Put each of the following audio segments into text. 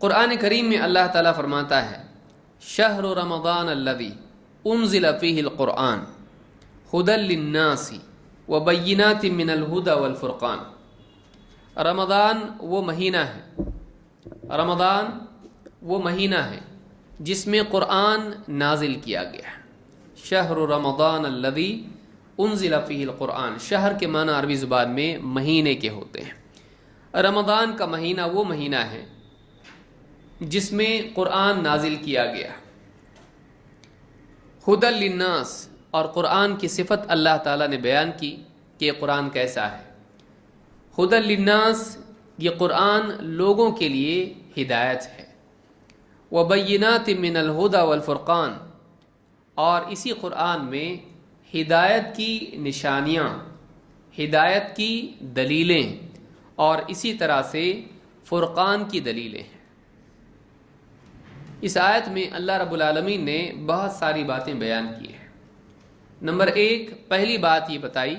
قرآن کریم میں اللہ تعالیٰ فرماتا ہے شہر رمضان الذی انزل فیہ القرآن ھدی للناس وبینات من الھدی والفرقان۔ رمضان وہ مہینہ ہے جس میں قرآن نازل کیا گیا ہے۔ شہر رمضان الذی انزل فیہ القرآن، شہر کے معنی عربی زبان میں مہینے کے ہوتے ہیں۔ رمضان کا مہینہ وہ مہینہ ہے جس میں قرآن نازل کیا گیا۔ ھدی للناس، اور قرآن کی صفت اللہ تعالیٰ نے بیان کی کہ یہ قرآن کیسا ہے۔ ھدی للناس، یہ قرآن لوگوں کے لیے ہدایت ہے۔ وبینات من الھدی والفرقان، اور اسی قرآن میں ہدایت کی نشانیاں، ہدایت کی دلیلیں، اور اسی طرح سے فرقان کی دلیلیں ہیں۔ اس آیت میں اللہ رب العالمین نے بہت ساری باتیں بیان کی ہیں۔ نمبر 1، پہلی بات یہ بتائی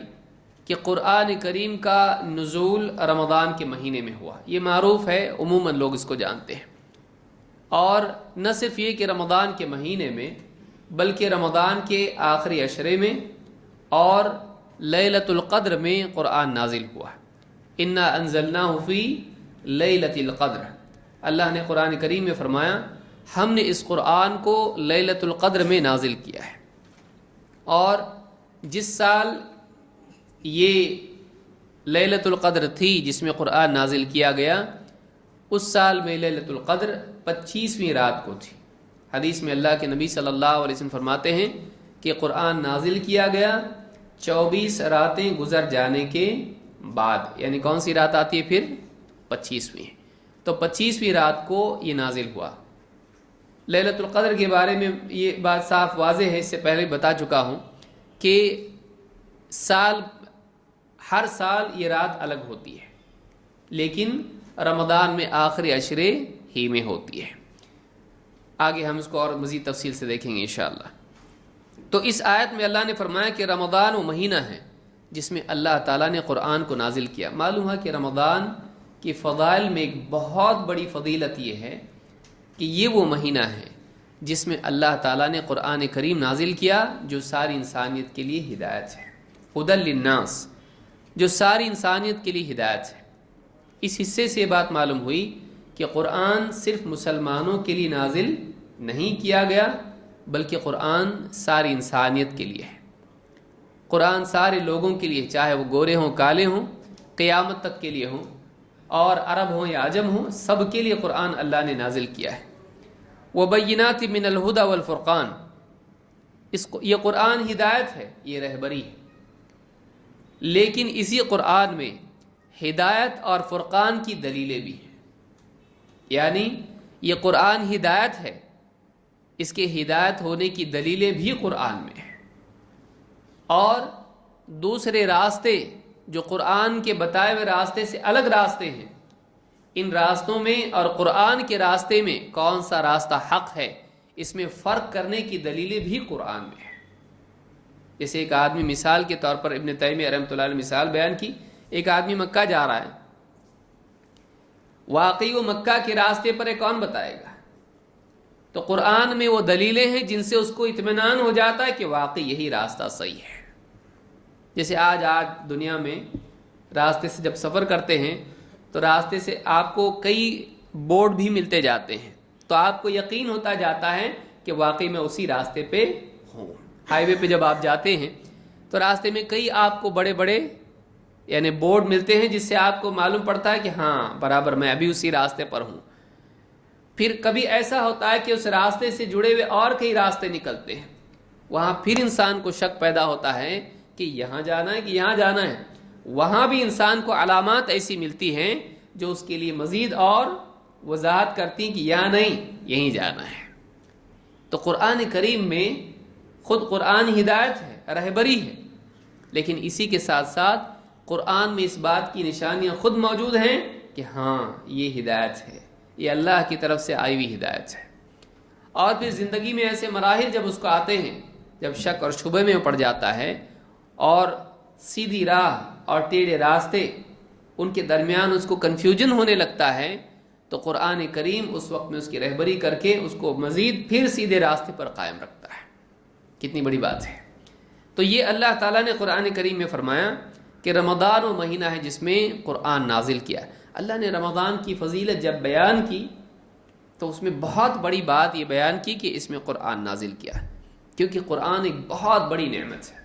کہ قرآن کریم کا نزول رمضان کے مہینے میں ہوا، یہ معروف ہے، عموماً لوگ اس کو جانتے ہیں۔ اور نہ صرف یہ کہ رمضان کے مہینے میں، بلکہ رمضان کے آخری عشرے میں اور لیلۃ القدر میں قرآن نازل ہوا۔ انا انزلناہ فی لیلۃ القدر، اللہ نے قرآن کریم میں فرمایا ہم نے اس قرآن کو لیلۃ القدر میں نازل کیا ہے۔ اور جس سال یہ لیلۃ القدر تھی جس میں قرآن نازل کیا گیا، اس سال میں لیلۃ القدر 25ویں رات کو تھی۔ حدیث میں اللہ کے نبی صلی اللہ علیہ وسلم فرماتے ہیں کہ قرآن نازل کیا گیا 24 راتیں گزر جانے کے بعد، یعنی کون سی رات آتی ہے پھر؟ 25ویں۔ تو 25ویں رات کو یہ نازل ہوا۔ لیلۃ القدر کے بارے میں یہ بات صاف واضح ہے، اس سے پہلے بتا چکا ہوں کہ ہر سال یہ رات الگ ہوتی ہے، لیکن رمضان میں آخری عشرے ہی میں ہوتی ہے۔ آگے ہم اس کو اور مزید تفصیل سے دیکھیں گے انشاءاللہ۔ تو اس آیت میں اللہ نے فرمایا کہ رمضان وہ مہینہ ہے جس میں اللہ تعالیٰ نے قرآن کو نازل کیا۔ معلوم ہے کہ رمضان کی فضائل میں ایک بہت بڑی فضیلت یہ ہے کہ یہ وہ مہینہ ہے جس میں اللہ تعالیٰ نے قرآن کریم نازل کیا جو ساری انسانیت کے لیے ہدایت ہے۔ ھدی للناس، جو ساری انسانیت کے لیے ہدایت ہے۔ اس حصے سے یہ بات معلوم ہوئی کہ قرآن صرف مسلمانوں کے لیے نازل نہیں کیا گیا، بلکہ قرآن ساری انسانیت کے لیے ہے۔ قرآن سارے لوگوں کے لیے، چاہے وہ گورے ہوں کالے ہوں، قیامت تک کے لیے ہوں، اور عرب ہوں یا عجم ہوں، سب کے لیے قرآن اللہ نے نازل کیا ہے۔ وبینات من الھدی والفرقان، یہ قرآن ہدایت ہے، یہ رہبری ہے، لیکن اسی قرآن میں ہدایت اور فرقان کی دلیلیں بھی ہیں۔ یعنی یہ قرآن ہدایت ہے، اس کے ہدایت ہونے کی دلیلیں بھی قرآن میں ہیں، اور دوسرے راستے جو قرآن کے بتائے ہوئے راستے سے الگ راستے ہیں، ان راستوں میں اور قرآن کے راستے میں کون سا راستہ حق ہے، اس میں فرق کرنے کی دلیلیں بھی قرآن میں ہیں۔ جیسے ایک آدمی، مثال کے طور پر ابن تیمیہ رحمۃ اللہ علیہ مثال بیان کی، ایک آدمی مکہ جا رہا ہے، واقعی وہ مکہ کے راستے پر ہے، کون بتائے گا؟ تو قرآن میں وہ دلیلیں ہیں جن سے اس کو اطمینان ہو جاتا ہے کہ واقعی یہی راستہ صحیح ہے۔ جیسے آج دنیا میں راستے سے جب سفر کرتے ہیں تو راستے سے آپ کو کئی بورڈ بھی ملتے جاتے ہیں، تو آپ کو یقین ہوتا جاتا ہے کہ واقعی میں اسی راستے پہ ہوں۔ ہائی وے پہ جب آپ جاتے ہیں تو راستے میں کئی آپ کو بڑے بڑے یعنی بورڈ ملتے ہیں جس سے آپ کو معلوم پڑتا ہے کہ ہاں برابر میں ابھی اسی راستے پر ہوں۔ پھر کبھی ایسا ہوتا ہے کہ اس راستے سے جڑے ہوئے اور کئی راستے نکلتے ہیں، وہاں پھر انسان کو شک پیدا ہوتا ہے کہ یہاں جانا ہے کہ یہاں جانا ہے۔ وہاں بھی انسان کو علامات ایسی ملتی ہیں جو اس کے لیے مزید اور وضاحت کرتی ہیں کہ یہاں نہیں، یہیں جانا ہے۔ تو قرآن کریم میں خود قرآن ہدایت ہے، رہبری ہے، لیکن اسی کے ساتھ ساتھ قرآن میں اس بات کی نشانیاں خود موجود ہیں کہ ہاں یہ ہدایت ہے، یہ اللہ کی طرف سے آئی ہوئی ہدایت ہے۔ اور پھر زندگی میں ایسے مراحل جب اس کو آتے ہیں، جب شک اور شبہ میں پڑ جاتا ہے اور سیدھی راہ اور ٹیڑھے راستے ان کے درمیان اس کو کنفیوژن ہونے لگتا ہے، تو قرآن کریم اس وقت میں اس کی رہبری کر کے اس کو مزید پھر سیدھے راستے پر قائم رکھتا ہے. کتنی بڑی بات ہے. تو یہ اللہ تعالیٰ نے قرآن کریم میں فرمایا کہ رمضان وہ مہینہ ہے جس میں قرآن نازل کیا. اللہ نے رمضان کی فضیلت جب بیان کی تو اس میں بہت بڑی بات یہ بیان کی کہ اس میں قرآن نازل کیا، کیونکہ قرآن ایک بہت بڑی نعمت ہے.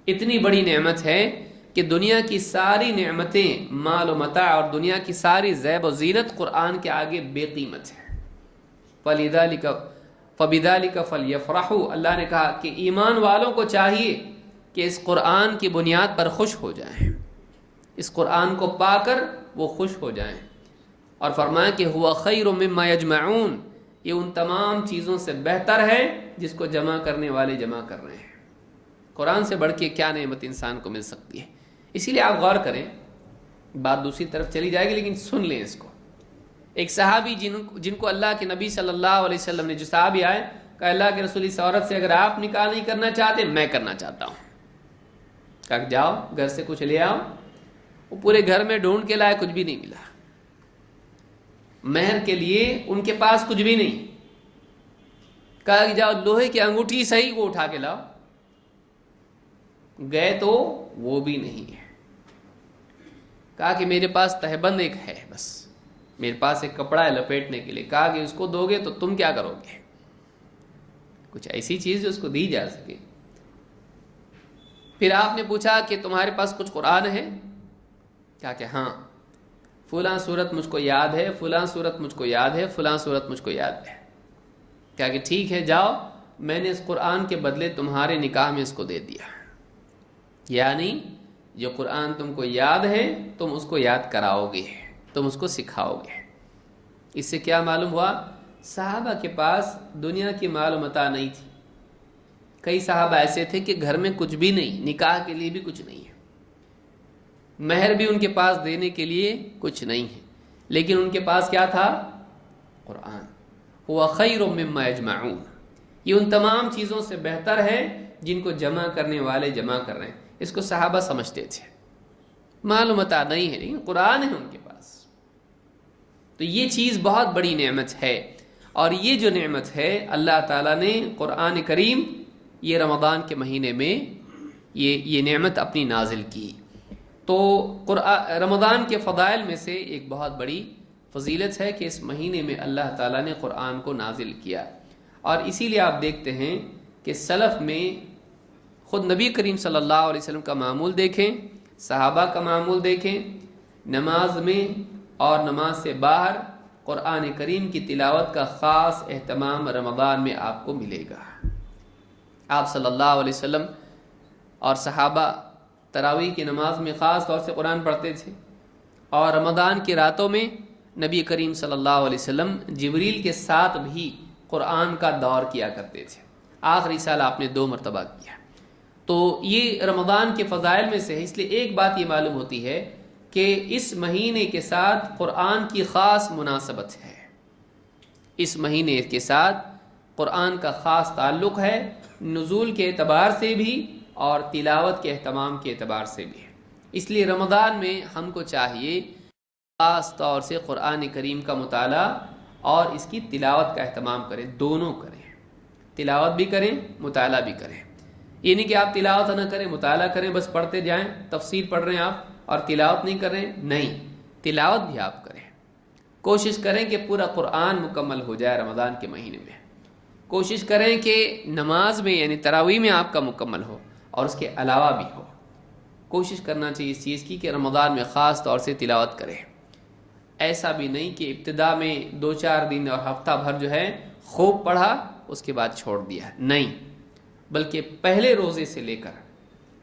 اتنی بڑی نعمت ہے کہ دنیا کی ساری نعمتیں، مال و متاع اور دنیا کی ساری زیب و زینت قرآن کے آگے بے قیمت ہے. فَبِذَلِكَ فَلْيَفْرَحُوا، اللہ نے کہا کہ ایمان والوں کو چاہیے کہ اس قرآن کی بنیاد پر خوش ہو جائیں، اس قرآن کو پا کر وہ خوش ہو جائیں. اور فرمایا کہ هُوَ خَيْرٌ مِّمَّا يَجْمَعُونَ، یہ ان تمام چیزوں سے بہتر ہے جس کو جمع کرنے والے جمع کر رہے ہیں. قرآن سے بڑھ کے کیا نعمت انسان کو مل سکتی ہے. اسی لیے آپ غور کریں، بات دوسری طرف چلی جائے گی لیکن سن لیں اس کو. ایک صحابی جن کو اللہ کے نبی صلی اللہ علیہ وسلم نے، جو صحابی آئے، کہا اللہ کے رسول اس عورت سے اگر آپ نکاح نہیں کرنا چاہتے میں کرنا چاہتا ہوں. کہا جاؤ گھر سے کچھ لے آؤ. وہ پورے گھر میں ڈھونڈ کے لائے، کچھ بھی نہیں ملا. مہر کے لیے ان کے پاس کچھ بھی نہیں. کہا کہ جاؤ لوہے کی انگوٹھی صحیح وہ اٹھا کے لاؤ. گئے تو وہ بھی نہیں ہے. کہا کہ میرے پاس تہبند ایک ہے، بس میرے پاس ایک کپڑا ہے لپیٹنے کے لیے. کہا کہ اس کو دو گے تو تم کیا کرو گے؟ کچھ ایسی چیز جو اس کو دی جا سکے. پھر آپ نے پوچھا کہ تمہارے پاس کچھ قرآن ہے؟ کہا کہ ہاں، فلاں صورت مجھ کو یاد ہے، فلاں صورت مجھ کو یاد ہے، فلاں صورت مجھ کو یاد ہے. کہا کہ ٹھیک ہے جاؤ، میں نے اس قرآن کے بدلے تمہارے نکاح میں اس کو دے دیا. یعنی جو قرآن تم کو یاد ہے تم اس کو یاد کراؤ گے، تم اس کو سکھاؤ گے. اس سے کیا معلوم ہوا؟ صحابہ کے پاس دنیا کی مال و متاع نہیں تھی. کئی صحابہ ایسے تھے کہ گھر میں کچھ بھی نہیں، نکاح کے لیے بھی کچھ نہیں ہے، مہر بھی ان کے پاس دینے کے لیے کچھ نہیں ہے، لیکن ان کے پاس کیا تھا؟ قرآن. هُوَ خَيْرٌ مِّمَّا يَجْمَعُونَ، یہ ان تمام چیزوں سے بہتر ہے جن کو جمع کرنے والے جمع کر رہے ہیں. اس کو صحابہ سمجھتے تھے. معلومات نہیں ہے لیکن قرآن ہے ان کے پاس. تو یہ چیز بہت بڑی نعمت ہے. اور یہ جو نعمت ہے اللہ تعالیٰ نے قرآن کریم یہ رمضان کے مہینے میں یہ نعمت اپنی نازل کی. تو رمضان کے فضائل میں سے ایک بہت بڑی فضیلت ہے کہ اس مہینے میں اللہ تعالیٰ نے قرآن کو نازل کیا. اور اسی لیے آپ دیکھتے ہیں کہ سلف میں خود نبی کریم صلی اللہ علیہ وسلم کا معمول دیکھیں، صحابہ کا معمول دیکھیں، نماز میں اور نماز سے باہر قرآن کریم کی تلاوت کا خاص اہتمام رمضان میں آپ کو ملے گا. آپ صلی اللہ علیہ وسلم اور صحابہ تراویح کی نماز میں خاص طور سے قرآن پڑھتے تھے، اور رمضان کی راتوں میں نبی کریم صلی اللہ علیہ وسلم جبریل کے ساتھ بھی قرآن کا دور کیا کرتے تھے. آخری سال آپ نے 2 مرتبہ کیا. تو یہ رمضان کے فضائل میں سے ہے. اس لیے ایک بات یہ معلوم ہوتی ہے کہ اس مہینے کے ساتھ قرآن کی خاص مناسبت ہے، اس مہینے کے ساتھ قرآن کا خاص تعلق ہے، نزول کے اعتبار سے بھی اور تلاوت کے اہتمام کے اعتبار سے بھی. اس لیے رمضان میں ہم کو چاہیے خاص طور سے قرآن کریم کا مطالعہ اور اس کی تلاوت کا اہتمام کریں. دونوں کریں، تلاوت بھی کریں، مطالعہ بھی کریں. یہ نہیں کہ آپ تلاوت نہ کریں مطالعہ کریں، بس پڑھتے جائیں، تفسیر پڑھ رہے ہیں آپ اور تلاوت نہیں کر رہے ہیں. نہیں، تلاوت بھی آپ کریں. کوشش کریں کہ پورا قرآن مکمل ہو جائے رمضان کے مہینے میں. کوشش کریں کہ نماز میں یعنی تراویح میں آپ کا مکمل ہو اور اس کے علاوہ بھی ہو. کوشش کرنا چاہیے اس چیز کی کہ رمضان میں خاص طور سے تلاوت کریں. ایسا بھی نہیں کہ ابتدا میں 2-4 دن اور ہفتہ بھر جو ہے خوب پڑھا اس کے بعد چھوڑ دیا. نہیں، بلکہ پہلے روزے سے لے کر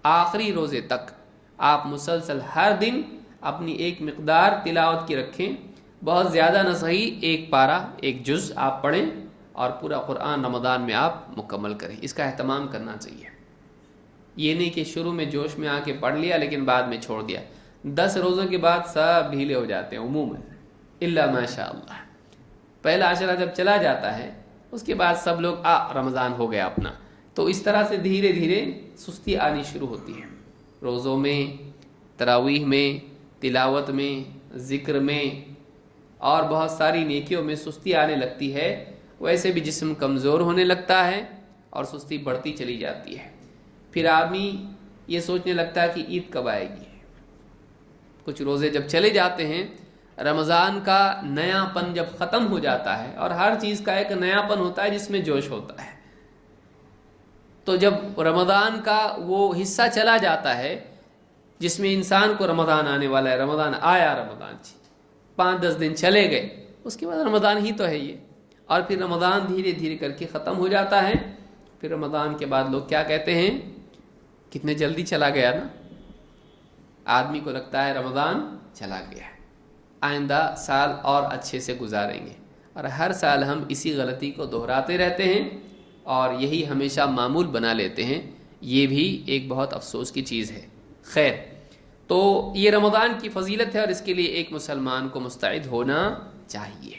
آخری روزے تک آپ مسلسل ہر دن اپنی ایک مقدار تلاوت کی رکھیں. بہت زیادہ نہ صحیح، 1 پارہ 1 جز آپ پڑھیں اور پورا قرآن رمضان میں آپ مکمل کریں. اس کا اہتمام کرنا چاہیے. یہ نہیں کہ شروع میں جوش میں آ کے پڑھ لیا لیکن بعد میں چھوڑ دیا. 10 روزوں کے بعد سب ڈھیلے ہو جاتے ہیں عموماً، الا ماشاء اللہ. پہلا عشرہ جب چلا جاتا ہے اس کے بعد سب لوگ رمضان ہو گیا اپنا. تو اس طرح سے دھیرے دھیرے سستی آنی شروع ہوتی ہے. روزوں میں، تراویح میں، تلاوت میں، ذکر میں، اور بہت ساری نیکیوں میں سستی آنے لگتی ہے، ویسے بھی جسم کمزور ہونے لگتا ہے اور سستی بڑھتی چلی جاتی ہے۔ پھر آدمی یہ سوچنے لگتا ہے کہ عید کب آئے گی۔ کچھ روزے جب چلے جاتے ہیں، رمضان کا نیا پن جب ختم ہو جاتا ہے، اور ہر چیز کا ایک نیا پن ہوتا ہے جس میں جوش ہوتا ہے، تو جب رمضان کا وہ حصہ چلا جاتا ہے جس میں انسان کو رمضان آنے والا ہے، رمضان آیا، رمضان 5-10 دن چلے گئے، اس کے بعد رمضان ہی تو ہے یہ، اور پھر رمضان دھیرے دھیرے کر کے ختم ہو جاتا ہے۔ پھر رمضان کے بعد لوگ کیا کہتے ہیں، کتنے جلدی چلا گیا نا، آدمی کو لگتا ہے رمضان چلا گیا، آئندہ سال اور اچھے سے گزاریں گے، اور ہر سال ہم اسی غلطی کو دہراتے رہتے ہیں اور یہی ہمیشہ معمول بنا لیتے ہیں۔ یہ بھی ایک بہت افسوس کی چیز ہے۔ خیر، تو یہ رمضان کی فضیلت ہے اور اس کے لیے ایک مسلمان کو مستعد ہونا چاہیے۔